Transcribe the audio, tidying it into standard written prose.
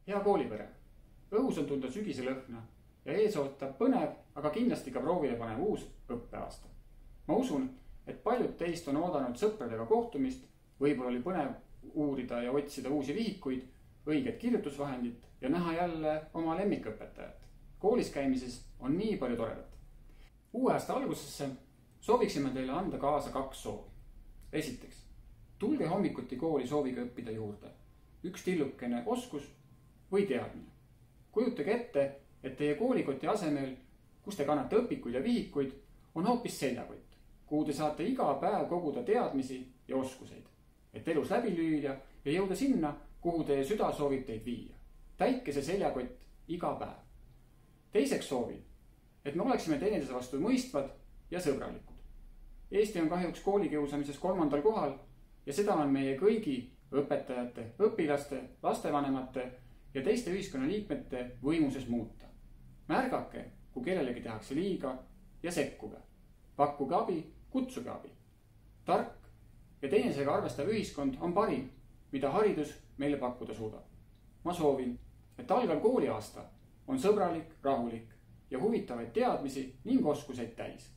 Hea koolipere, õhus on tunda sügise lõhna ja ees ootab põnev, aga kindlasti ka proovile panev uus õppeaasta. Ma usun, et paljud teist on oodanud sõpradega kohtumist, võib-olla oli põnev uurida ja otsida uusi vihikuid, õiget kirjutusvahendit ja näha jälle oma lemmikõpetajat. Koolis käimises on nii palju toredat. Uue aasta algusesse sooviksime teile anda kaasa 2 soovi. Esiteks, tulge hommikuti kooli sooviga õppida juurde. Üks tillukene oskus või teadmine. Kujutage ette, et teie koolikoti asemel, kus te kannate õpikuid ja vihikuid, on hoopis seljakott, kuhu te saate iga päev koguda teadmisi ja oskuseid, et elus läbi lüüa ja jõuda sinna, kuhu teie süda soovib teid viia. Täitke see seljakott iga päev. Teiseks soovin, et me oleksime teineteise vastu mõistvad ja sõbralikud. Eesti on kahjuks koolikiusamises 3. kohal ja seda on meie kõigi õpetajate, õpilaste, lastevanemate ja teiste ühiskonnaliikmete võimuses muuta. Märgake, kui kellelegi tehakse liiga ja sekkuge. Pakkuge abi, kutsuge abi. Tark ja teinesega arvestav ühiskond on parim, mida haridus meile pakkuda suudab. Ma soovin, et algav kooliaasta on sõbralik, rahulik ja huvitavaid teadmisi ning oskuseid täis.